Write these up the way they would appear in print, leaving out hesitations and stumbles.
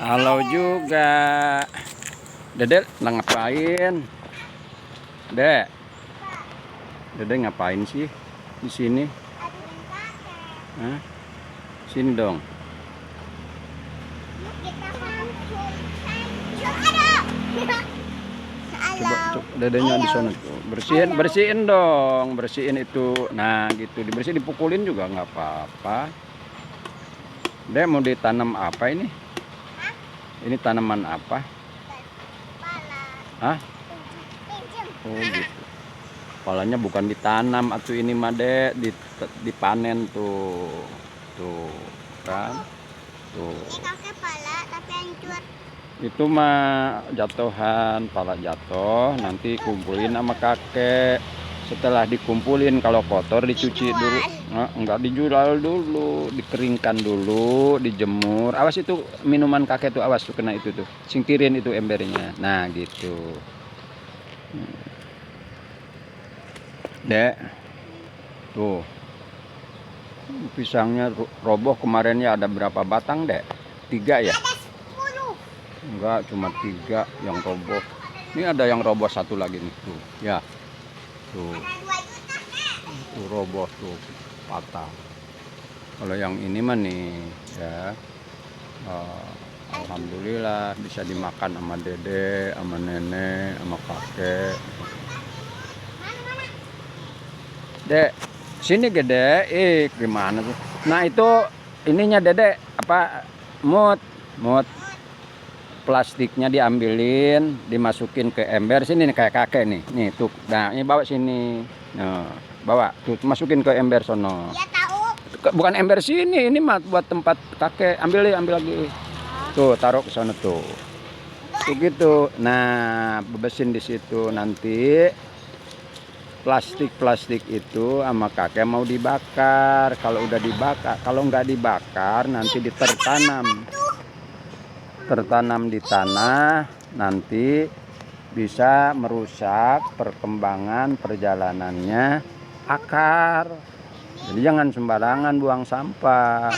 Halo juga. Dedek ngapain? Dek. Dedek ngapain sih di sini? Hah? Sini dong. Coba dedenya di sana. Bersihin dong, bersihin itu. Nah, gitu. Dibersihin, dipukulin juga nggak apa-apa. Dek mau ditanam apa ini? Ini tanaman apa? Hah? Oh gitu. Kepalanya bukan ditanam atau ini mah Dek, dipanen tuh. Tuh, kan? Tuh. Ini kakek pala tapi hancur. Itu mah jatuhan, pala jatuh, nanti kumpulin sama kakek. Setelah dikumpulin, kalau kotor dicuci dulu. Nah, enggak dijual dulu, dikeringkan dulu, dijemur. Awas itu minuman kakek tuh, awas tuh kena itu tuh. Singkirin itu embernya. Nah, gitu. Dek. Tuh. Pisangnya roboh kemarinnya ada berapa batang, Dek? 3 ya? Ada 10. Enggak, cuma 3 yang roboh. Ini ada yang roboh satu lagi nih tuh. Ya. Tuh. Ada 2 juta, Kak. Tuh roboh tuh, patah. Kalau yang ini mah nih ya, alhamdulillah bisa dimakan sama dede, sama nenek, sama kakek. Dek, sini gede, gimana tuh? Nah itu ininya dede apa? Mut plastiknya diambilin, dimasukin ke ember sini nih kayak kakek nih. Nih tuh. Nah, ini bawa sini. Nah, bawa tuh masukin ke ember sono. Dia tahu. Bukan ember sini, ini mah buat tempat kakek. Ambil lagi. Tuh, taruh ke sana tuh. Tuh gitu. Nah, bebesin di situ nanti plastik itu sama kakek mau dibakar. Kalau udah dibakar, kalau nggak dibakar nanti tertanam di tanah, nanti bisa merusak perkembangan perjalanannya akar. Jadi jangan sembarangan buang sampah.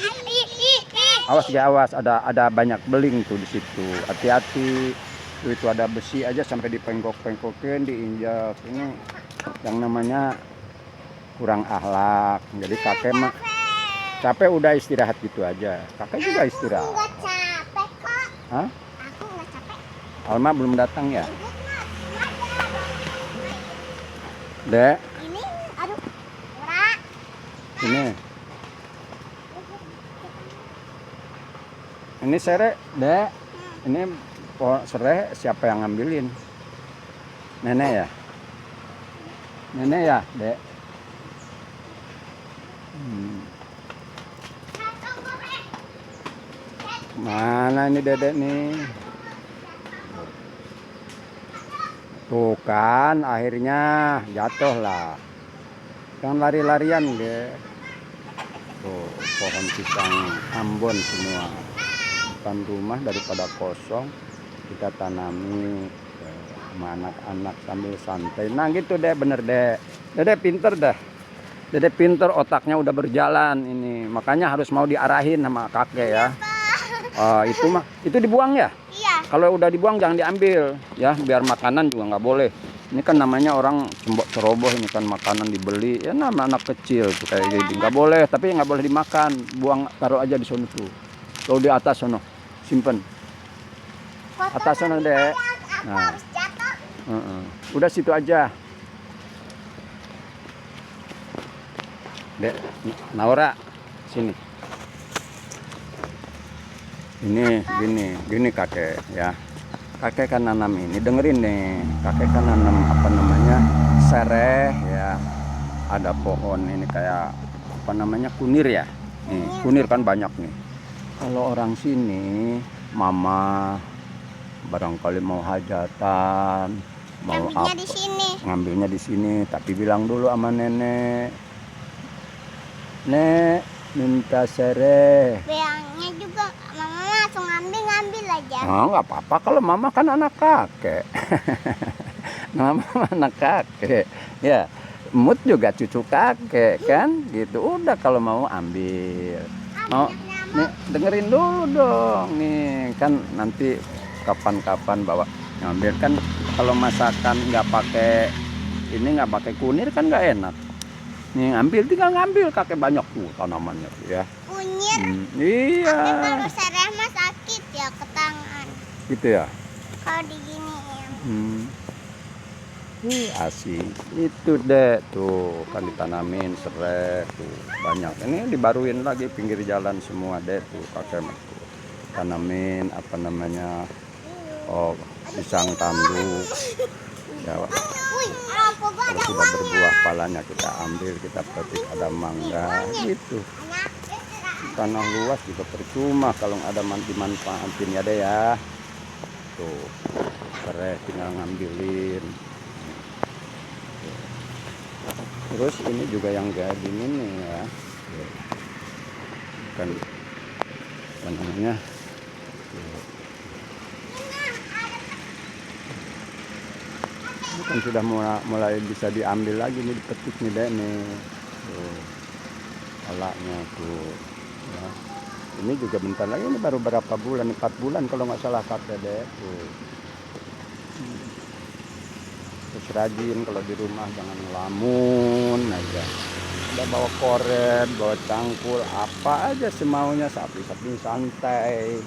Awas ya, awas, ada banyak beling tuh di situ. Hati-hati. Itu ada besi aja sampai dipengkok-pengkokin, diinjak. Ini yang namanya kurang akhlak. Jadi kakek mah capek udah istirahat gitu aja. Kakek juga istirahat. Enggak capek kok. Hah? Aku enggak capek. Alma belum datang ya? Dek, Ini aduh. Ora. ini sereh, Dek. Ini sereh siapa yang ngambilin? Nenek ya? Nenek ya, Dek? Mana ini dedek nih? Tuh kan, akhirnya jatuh lah. Jangan lari-larian, Dek. Tuh, pohon pisang Ambon semua. Depan rumah daripada kosong, kita tanami sama anak-anak sambil santai. Nah gitu deh, bener deh. Dedek pinter dah. Dedek pinter, otaknya udah berjalan ini. Makanya harus mau diarahin sama kakek ya. Itu mah, itu dibuang ya? Iya. Kalau udah dibuang jangan diambil ya, biar makanan juga nggak boleh. Ini kan namanya orang ceroboh, ini kan makanan dibeli ya, nama anak kecil tuh kayak gini nggak boleh, tapi nggak boleh dimakan, buang, taruh aja di sana tuh. Kalau di atas sana simpen, atas sana deh. Nah, udah situ aja. Dek, Naura sini. Ini gini kakek ya. Kakek kan nanam ini, dengerin nih. Kakek kan nanam apa namanya? Sereh ya. Ada pohon ini kayak apa namanya? Kunir ya. Nih, kunir kan banyak nih. Kalau orang sini mama barangkali mau hajatan, mau Ngambilnya apa? di sini. Ngambilnya di sini, tapi bilang dulu sama nenek. Nek, minta sereh. Bilangnya juga mama langsung ngambil aja. Nggak apa-apa kalau mama kan anak kakek. Mama anak kakek. Ya, Mut juga cucu kakek kan, gitu. Udah kalau mau ambil. Mau Nih dengerin dulu dong. Nih kan nanti kapan-kapan bawa ngambil kan, kalau masakan nggak pakai ini, nggak pakai kunir kan nggak enak. Nih ngambil, tinggal ngambil, kakek banyak tuh tanamannya tuh ya. Kunyit. Iya. Tapi kalau sereh mah sakit ya ke tangan. Gitu ya. Kalau diginiin. Asik. Itu deh tuh kan ditanamin serai tuh banyak. Ini dibaruin lagi pinggir jalan semua deh tuh kakek tuh. Tanamin apa namanya? Oh, pisang tanduk. Ya, Wih, apa gua kalau ada sudah uangnya? berbuah palanya kita ambil, kita petik, ada mangga gitu. Tanah luas juga percuma kalau ada dimanfaatin ya deh ya. Tuh, serai tinggal ngambilin. Terus ini juga yang kayak gini nih ya, kan apa namanya, ini kan sudah mulai bisa diambil lagi nih, dipetik nih deh nih, tuh palanya tuh ya. Ini juga bentar lagi, ini baru berapa bulan, 4 bulan kalau nggak salah kakek deh tuh. Terus rajin kalau di rumah, jangan ngelamun aja. Udah bawa korek, bawa cangkul, apa aja semaunya, sapi-sapi santai.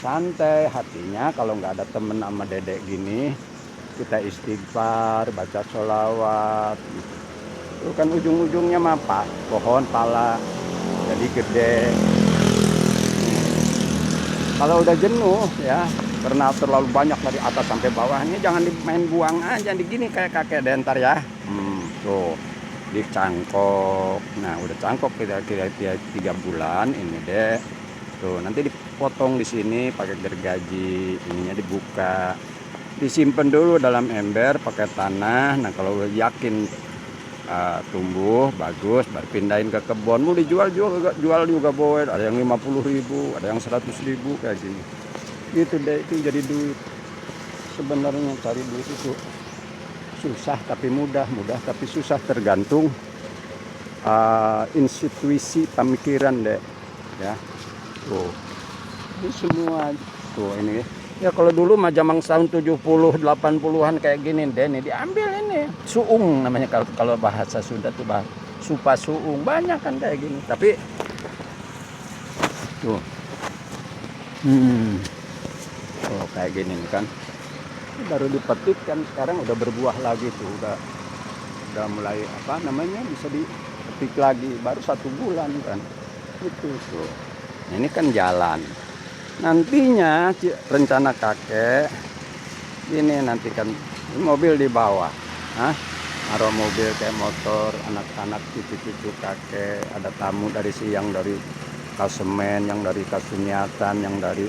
Santai hatinya kalau nggak ada temen sama dedek gini, kita istighfar, baca sholawat. Itu kan ujung-ujungnya mah pohon pala jadi gede. Kalau udah jenuh ya, karena terlalu banyak dari atas sampai bawah, ini jangan dimain buang aja, digini kayak kakek dentar ya. Tuh dicangkok. Nah udah cangkok kira-kira 3 bulan ini deh. Tuh nanti dipotong di sini pakai gergaji, ininya dibuka, disimpan dulu dalam ember pakai tanah. Nah kalau udah yakin tumbuh bagus, baru pindahin ke kebun. Mau dijual juga boleh, ada yang 50.000, ada yang 100.000 kayak gini. Gitu deh, itu jadi duit. Sebenarnya cari duit itu susah tapi mudah tapi susah, tergantung institusi pemikiran deh ya. Tuh ini semua tuh ini ya, kalau dulu mah zaman tahun 70 80-an kayak gini deh, nih diambil ini suung namanya, kalau bahasa Sunda tuh supa suung, banyak kan kayak gini. Tapi tuh oh kayak gini nih kan, ini baru dipetik kan, sekarang udah berbuah lagi tuh, udah mulai apa namanya, bisa dipetik lagi, baru 1 bulan kan itu tuh. Nah, ini kan jalan. Nantinya rencana kakek ini, nanti kan mobil di bawah, naruh mobil kayak motor, anak-anak cucu-cucu kakek, ada tamu dari siang dari Kasemen, yang dari Kasunyatan, yang dari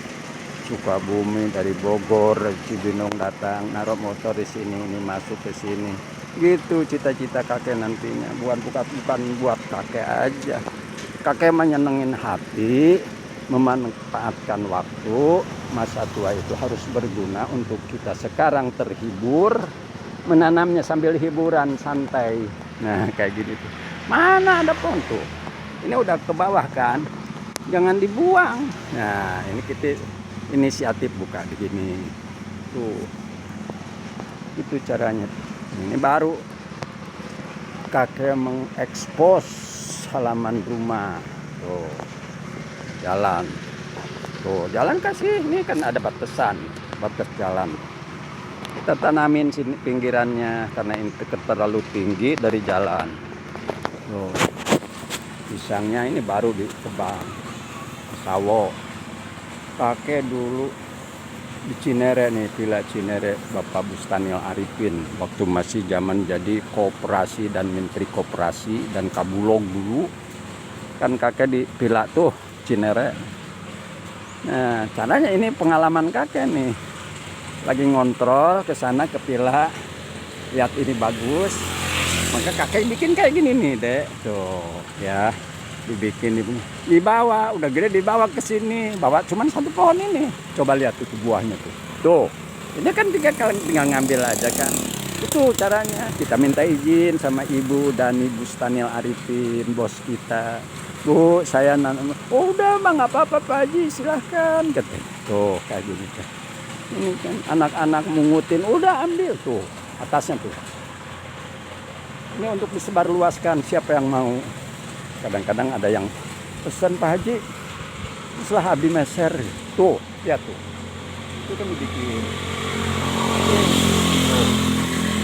Sukabumi, dari Bogor, Cibinong datang, naruh motor di sini, ini masuk ke sini. Gitu cita-cita kakek nantinya, bukan buat kakek aja. Kakek menyenengin hati, memanfaatkan waktu. Masa tua itu harus berguna untuk kita sekarang terhibur, menanamnya sambil hiburan santai. Nah kayak gini tuh, mana ada pohon tuh, ini udah ke bawah kan, jangan dibuang. Nah ini kita inisiatif buka begini tuh, itu caranya. Ini baru kakek mengekspos halaman rumah tuh, jalan tuh, jalan kasih ini kan ada batas jalan, kita tanamin sini pinggirannya karena ini terlalu tinggi dari jalan tuh. Pisangnya ini baru ditebang, sawo. Kakek dulu di Cinere nih, Villa Cinere, Bapak Bustanil Arifin, waktu masih zaman jadi koperasi dan menteri koperasi dan Kabulog dulu kan kakek di Villa tuh Cinere. Nah caranya ini pengalaman kakek nih, lagi ngontrol ke sana ke Villa, lihat ini bagus, maka kakek bikin kayak gini nih dek tuh ya, dibikin dibawa, udah gede dibawa ke sini, bawa cuman 1 pohon ini, coba lihat tuh buahnya tuh, ini kan tinggal ngambil aja kan. Itu caranya, kita minta izin sama Ibu Dani Bustanil Arifin, bos kita, Bu, saya nanam. Oh udah bang, nggak apa-apa Pak Haji, silahkan. Tuh kayak gini. Ini kan anak-anak mungutin, udah ambil tuh atasnya tuh. Ini untuk disebarluaskan, siapa yang mau. Kadang-kadang ada yang pesan Pak Haji, setelah Abi meser, tuh, lihat tuh. Itu kan dibikin.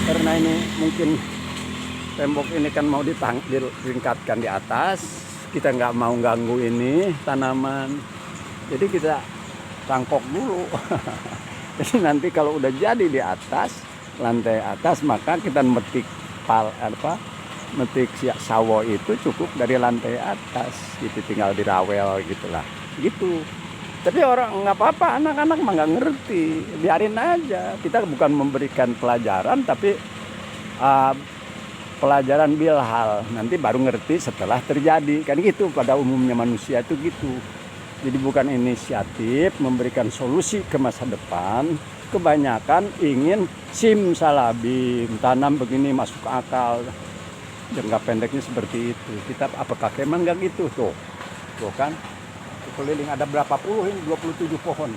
Karena ini mungkin tembok ini kan mau ditingkatkan di atas, kita nggak mau ganggu ini tanaman, jadi kita tangkok dulu. Jadi nanti kalau udah jadi di atas, lantai atas, maka kita metik metik sawo itu cukup dari lantai atas, gitu, tinggal dirawel gitulah, gitu. Tapi orang nggak apa-apa, anak-anak mah nggak ngerti, biarin aja. Kita bukan memberikan pelajaran, tapi pelajaran bilhal, nanti baru ngerti setelah terjadi, kan gitu pada umumnya manusia itu gitu. Jadi bukan inisiatif memberikan solusi ke masa depan, kebanyakan ingin simsalabim, tanam begini masuk akal. Jangka pendeknya seperti itu. Kita apakah emang enggak gitu tuh kan? Keliling ada berapa puluh ini, 27 pohon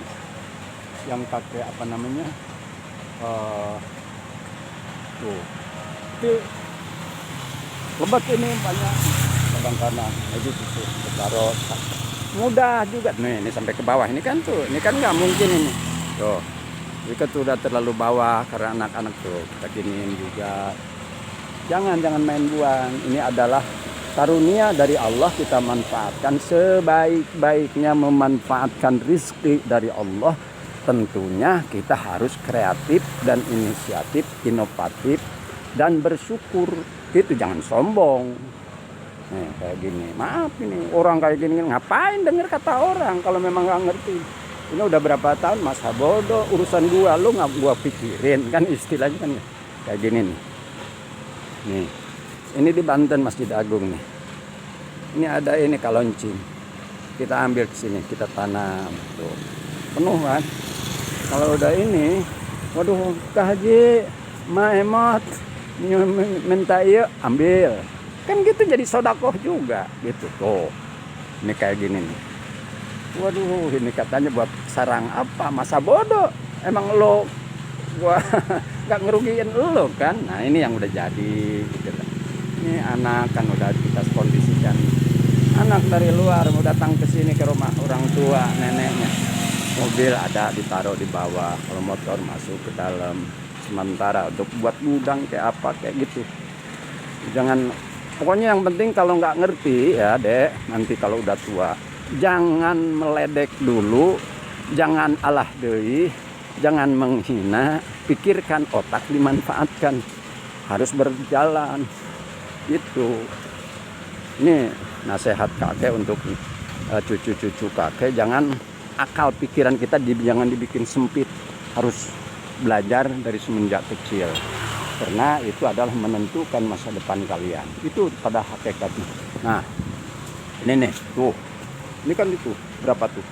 yang pakai apa namanya, tuh itu lebat ini banyak kadang kanan jadi itu taruh mudah juga nih, ini sampai ke bawah ini kan tuh, ini kan nggak mungkin ini tuh, ini kan tuh udah terlalu bawah karena anak-anak tuh kita giniin juga. Jangan main buang, ini adalah karunia dari Allah, kita manfaatkan sebaik-baiknya. Memanfaatkan rezeki dari Allah, tentunya kita harus kreatif dan inisiatif, inovatif dan bersyukur. Itu jangan sombong. Nih kayak gini, maaf ini orang kayak gini ngapain denger kata orang kalau memang nggak ngerti. Ini udah berapa tahun masa bodoh, urusan gua, lu nggak gua pikirin, kan istilahnya kan kayak gini nih. Nih, ini di Banten Masjid Agung nih. Ini ada ini kaloncing. Kita ambil ke sini, kita tanam. Tuh. Penuh kan? Kalau udah ini, waduh, Kak Haji, emot, minta iya, ambil. Kan gitu jadi sodakoh juga, gitu. Tuh, ini kayak gini nih. Waduh, ini katanya buat sarang apa? Masa bodoh. Emang lo gua nggak ngerugiin lo kan? Nah ini yang udah jadi. Gitu. Ini anak kan udah kita kondisikan. Anak dari luar mau datang ke sini ke rumah orang tua neneknya. Mobil ada ditaruh di bawah, kalau motor masuk ke dalam. Sementara untuk buat gudang kayak apa kayak gitu. Jangan, pokoknya yang penting kalau nggak ngerti ya dek, nanti kalau udah tua jangan meledek dulu, jangan alah deui, jangan menghina, pikirkan, otak dimanfaatkan, harus berjalan gitu. Ini nasihat kakek untuk cucu-cucu kakek, jangan akal pikiran kita jangan dibikin sempit, harus belajar dari semenjak kecil, karena itu adalah menentukan masa depan kalian, itu pada hakikatnya. Nah ini nih tuh, ini kan itu berapa tuh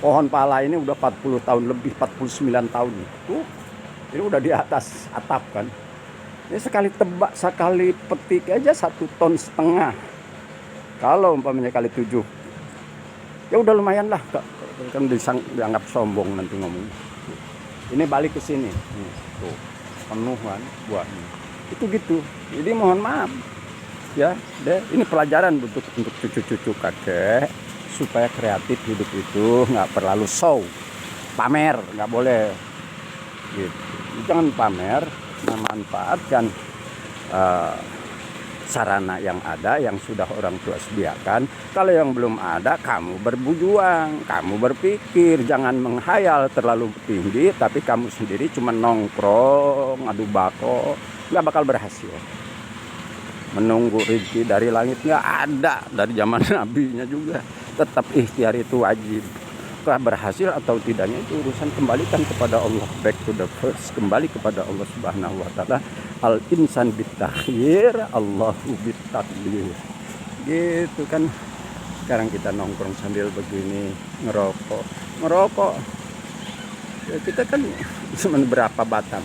pohon pala ini udah 40 tahun lebih, 49 tahun nih. Tuh ini udah di atas atap kan. Ini sekali tebak, sekali petik aja 1,5 ton. Kalau umpamanya kali 7, ya udah lumayan lah, kan dianggap sombong nanti ngomong. Ini balik ke sini, nih, tuh penuh kan buahnya. Itu gitu. Jadi mohon maaf, ya, deh. Ini pelajaran untuk cucu-cucu kakek supaya kreatif hidup itu nggak terlalu show, pamer, nggak boleh. Gitu. Jangan pamer, memanfaatkan sarana yang ada, yang sudah orang tua sediakan. Kalau yang belum ada, kamu berjuang, kamu berpikir, jangan menghayal terlalu tinggi, tapi kamu sendiri cuma nongkrong, adu bako, nggak bakal berhasil. Menunggu rezeki dari langit nggak ada, dari zaman nabinya juga. Tetap ikhtiar itu wajib. Berhasil atau tidaknya itu urusan, kembalikan kepada Allah. Back to the first, kembali kepada Allah Subhanahu wa taala. Al insan bitakhir, Allahu bitakbir. Gitu kan. Sekarang kita nongkrong sambil begini, ngerokok. Ya, kita kan cuma berapa batang?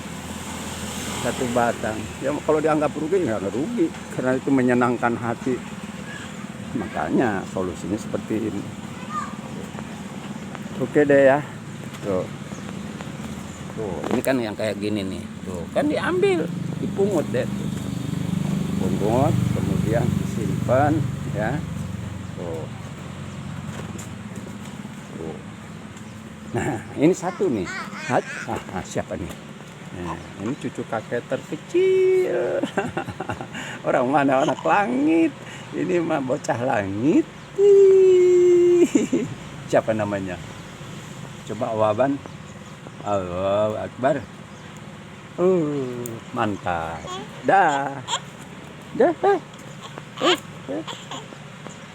1 batang. Ya kalau dianggap rugi nggak rugi, karena itu menyenangkan hati. Makanya solusinya seperti ini. Oke deh ya. Tuh. Tuh, ini kan yang kayak gini nih. Tuh, kan diambil, dipungut deh. Tuh. Pungut, kemudian disimpan ya. Tuh. Tuh. Nah, ini satu nih. Siapa nih? Nah, ini cucu kakek terkecil. Orang mana anak langit. Ini mah bocah langit. Siapa namanya? Coba Waban. Allahu Akbar. Mantap. Dah.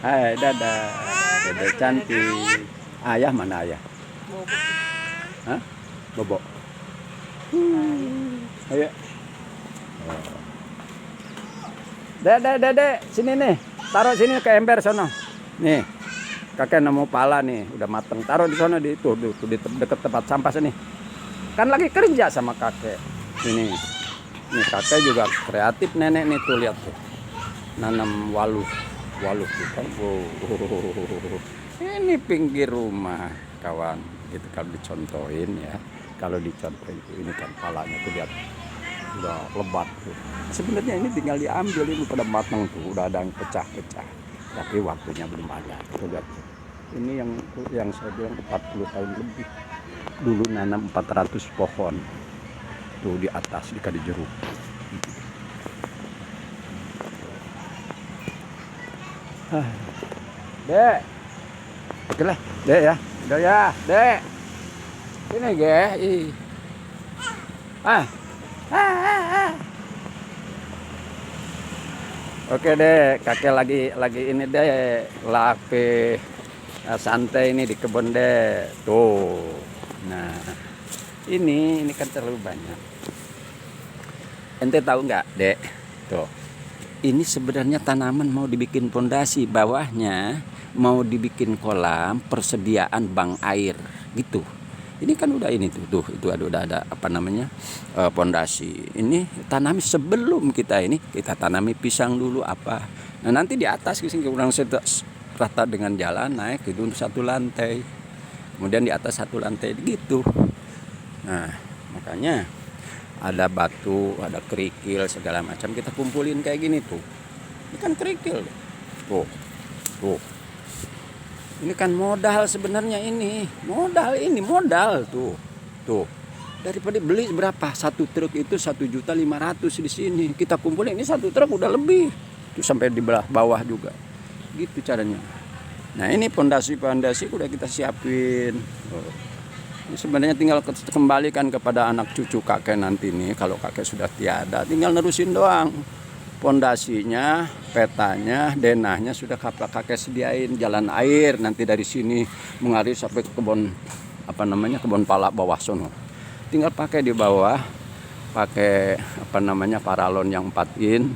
Hai, dadah. Dadah cantik. Ayah mana ayah? Hah? Bobo. Ayo. Dek, sini nih. Taruh sini ke ember sono. Nih. Kakek nemu pala nih, udah mateng. Taruh di sana di dekat tempat sampah sini. Kan lagi kerja sama kakek. Ini. Nih kakek juga kreatif nenek nih tuh lihat tuh. Nanam waluh tuh kan. Ini pinggir rumah kawan. Gitu kalau dicontohin ya. Kalau dicontohin ini kan palanya tuh lihat. Udah lebat tuh. Sebenarnya ini tinggal diambil, ini pada matang tuh, udah ada yang pecah-pecah. Tapi waktunya belum ada. Tuh lihat. Ini yang saya bilang 40 tahun lebih. Dulu nanam 400 pohon. Tuh di atas di Kalijeruk. Dek. Oke lah, Dek ya. Udah ya, Dek. Ini ge. Oke deh, kakek lagi ini deh, lagi santai ini di kebun deh. Tuh. Nah, ini kan terlalu banyak. Ente tahu nggak, Dek? Tuh. Ini sebenarnya tanaman mau dibikin pondasi, bawahnya mau dibikin kolam persediaan bank air gitu. Ini kan udah ini tuh itu udah ada apa namanya pondasi. Ini tanami sebelum kita tanami pisang dulu apa. Nah nanti di atas kurang rata dengan jalan naik itu untuk 1 lantai. Kemudian di atas 1 lantai gitu. Nah makanya ada batu, ada kerikil segala macam kita kumpulin kayak gini tuh. Ini kan kerikil tuh. Ini kan modal sebenarnya ini. Modal tuh. Daripada beli berapa? 1 truk itu 1.500.000 di sini. Kita kumpulin ini 1 truk udah lebih. Tuh sampai di bawah juga. Gitu caranya. Nah, ini pondasi udah kita siapin. Ini sebenarnya tinggal kembalikan kepada anak cucu kakek nanti nih. Kalau kakek sudah tiada, tinggal nerusin doang. Pondasinya, petanya, denahnya sudah kakek sediain, jalan air nanti dari sini mengalir sampai ke kebun pala bawah sono. Tinggal pakai di bawah, pakai paralon yang 4 in.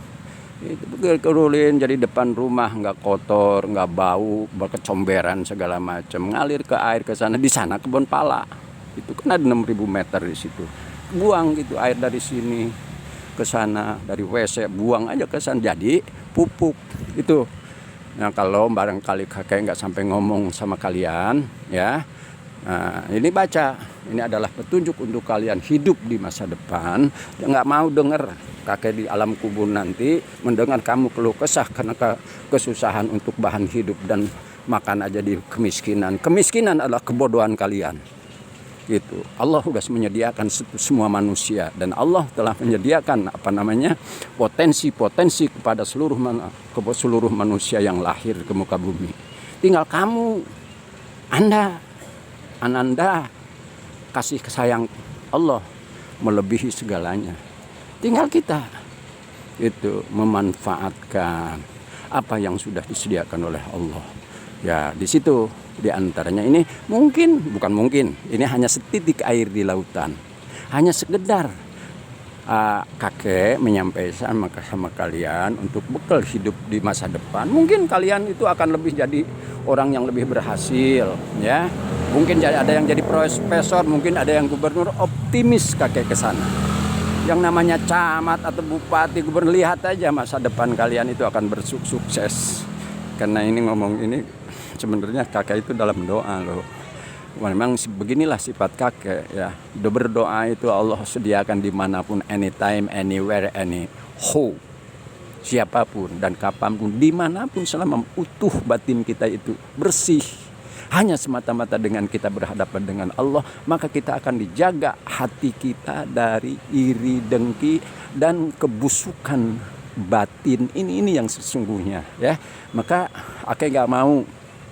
Itu kerulin jadi depan rumah nggak kotor, nggak bau, berkecomberan segala macam. Ngalir ke air ke sana, di sana kebun pala. Itu kan ada 6.000 meter di situ. Buang gitu air dari sini ke sana, dari WC buang aja ke sana jadi pupuk itu. Nah kalau barangkali kakek nggak sampai ngomong sama kalian ya, nah ini baca, ini adalah petunjuk untuk kalian hidup di masa depan. Nggak mau dengar kakek di alam kubur nanti mendengar kamu keluh kesah karena kesusahan untuk bahan hidup dan makan aja di kemiskinan. Kemiskinan adalah kebodohan kalian. Gitu. Allah sudah menyediakan semua manusia dan Allah telah menyediakan potensi kepada seluruh manusia yang lahir ke muka bumi. Tinggal kamu, Anda kasih sayang Allah melebihi segalanya. Tinggal kita itu memanfaatkan apa yang sudah disediakan oleh Allah. Ya, di situ di antaranya ini bukan mungkin, ini hanya setitik air di lautan. Hanya sekedar kakek menyampaikan sama kalian untuk bekal hidup di masa depan. Mungkin kalian itu akan lebih jadi orang yang lebih berhasil, ya. Mungkin ada yang jadi profesor, mungkin ada yang gubernur. Optimis kakek ke sana. Yang namanya camat atau bupati, gubernur, lihat aja masa depan kalian itu akan bersukses. karena ini ngomong ini sebenarnya kakek itu dalam doa loh. Memang beginilah sifat kakek ya. Berdoa itu Allah sediakan dimanapun, anytime, anywhere, anyhow. Siapapun dan kapanpun, dimanapun, selama utuh batin kita itu bersih. Hanya semata-mata dengan kita berhadapan dengan Allah, maka kita akan dijaga hati kita dari iri, dengki, dan kebusukan batin. Ini yang sesungguhnya ya. Maka kakek gak mau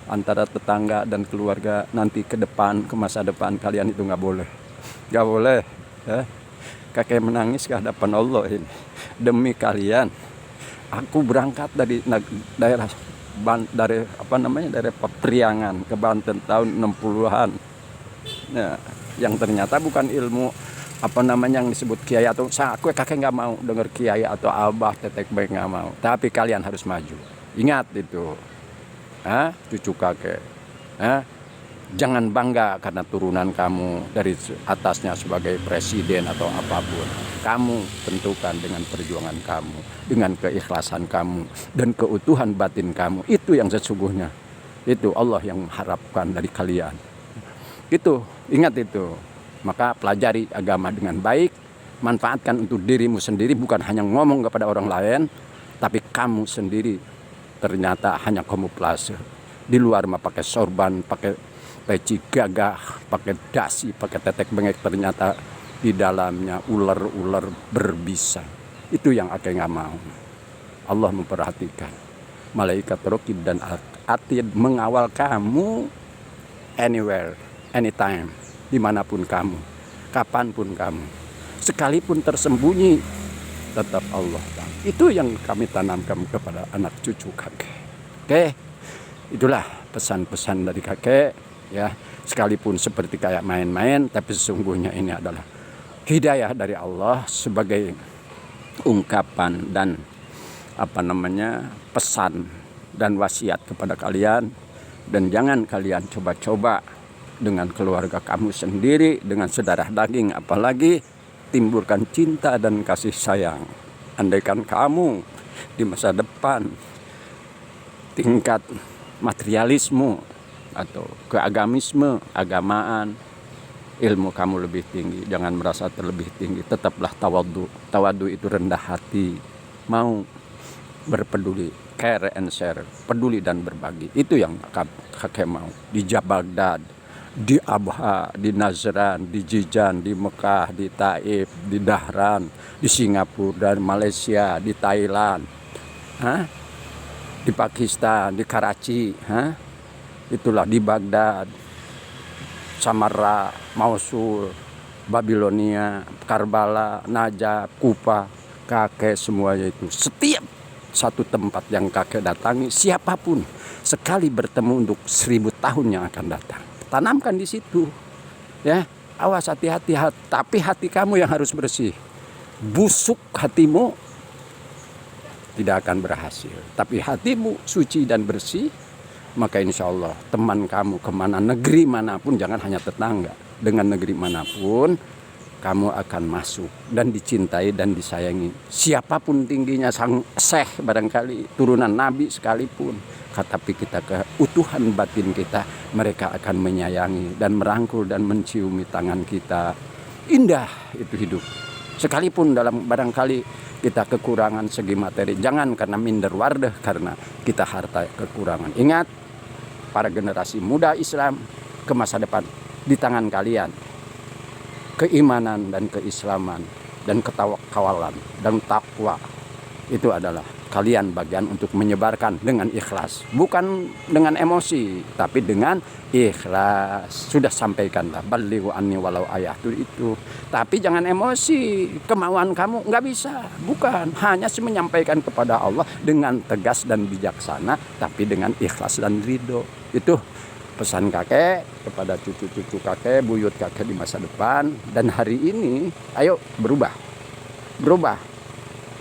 antara tetangga dan keluarga nanti ke depan, ke masa depan kalian itu gak boleh ya. Kakek menangis ke hadapan Allah ini, demi kalian aku berangkat dari daerah dari Priangan ke Banten tahun 60-an ya, yang ternyata bukan ilmu yang disebut kiai atau aku kakek nggak mau dengar kiai atau abah tetek baik, nggak mau, tapi kalian harus maju. Ingat itu, cucu kakek, jangan bangga karena turunan kamu dari atasnya sebagai presiden atau apapun. Kamu tentukan dengan perjuangan kamu, dengan keikhlasan kamu, dan keutuhan batin kamu. Itu yang sesungguhnya. Itu Allah yang mengharapkan dari kalian. Itu, ingat itu. Maka pelajari agama dengan baik, manfaatkan untuk dirimu sendiri, bukan hanya ngomong kepada orang lain, tapi kamu sendiri ternyata hanya kamuflase. Di luar mah pakai sorban, pakai peci gagah, pakai dasi, pakai tetek bengek, ternyata di dalamnya ular-ular berbisa. Itu yang akeh nggak mau. Allah memperhatikan. Malaikat Raqib dan Atid mengawal kamu anywhere, anytime, dimanapun kamu, kapanpun kamu, sekalipun tersembunyi, tetap Allah. Itu yang kami tanamkan kepada anak cucu kakek. Oke, itulah pesan-pesan dari kakek. Ya, sekalipun seperti kayak main-main, tapi sesungguhnya ini adalah hidayah dari Allah sebagai ungkapan dan pesan dan wasiat kepada kalian. Dan jangan kalian coba-coba dengan keluarga kamu sendiri, dengan saudara daging, apalagi timbulkan cinta dan kasih sayang. Andaikan kamu di masa depan tingkat materialisme atau agamaan, ilmu kamu lebih tinggi, jangan merasa terlebih tinggi, tetaplah tawadhu. Tawadhu itu rendah hati, mau berpeduli, care and share, peduli dan berbagi. Itu yang kakek mau. Di Baghdad, di Abha, di Nazran, di Jijan, di Mekah, di Taif, di Dahran, di Singapura, dan Malaysia, di Thailand, di Pakistan, di Karachi, itulah di Baghdad, Samarra, Mosul, Babilonia, Karbala, Najaf, Kufa, kakek semuanya itu. Setiap satu tempat yang kakek datangi, siapapun, sekali bertemu untuk 1000 tahun yang akan datang. Tanamkan di situ, ya. Awas, hati-hati, tapi hati kamu yang harus bersih. Busuk hatimu tidak akan berhasil. Tapi hatimu suci dan bersih, maka insya Allah teman kamu kemana, negeri manapun, jangan hanya tetangga, dengan negeri manapun kamu akan masuk dan dicintai dan disayangi. Siapapun tingginya, sang syekh barangkali, turunan nabi sekalipun, tapi kita keutuhan batin kita, mereka akan menyayangi dan merangkul dan menciumi tangan kita. Indah itu hidup. Sekalipun dalam barangkali kita kekurangan segi materi, jangan karena minder wardah, karena kita harta kekurangan. Ingat, para generasi muda Islam, ke masa depan di tangan kalian. Keimanan dan keislaman dan ketawakalan dan takwa itu adalah kalian bagian untuk menyebarkan dengan ikhlas, bukan dengan emosi, tapi dengan ikhlas. Sudah sampaikanlah, balighu anni walau ayah itu. Tapi jangan emosi, kemauan kamu nggak bisa, bukan. Hanya menyampaikan kepada Allah dengan tegas dan bijaksana, tapi dengan ikhlas dan ridho. Itu pesan kakek kepada cucu-cucu kakek, buyut kakek di masa depan. Dan hari ini, ayo berubah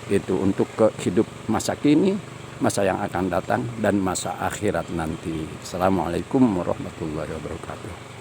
itu untuk ke hidup masa kini, masa yang akan datang, dan masa akhirat nanti. Assalamualaikum warahmatullahi wabarakatuh.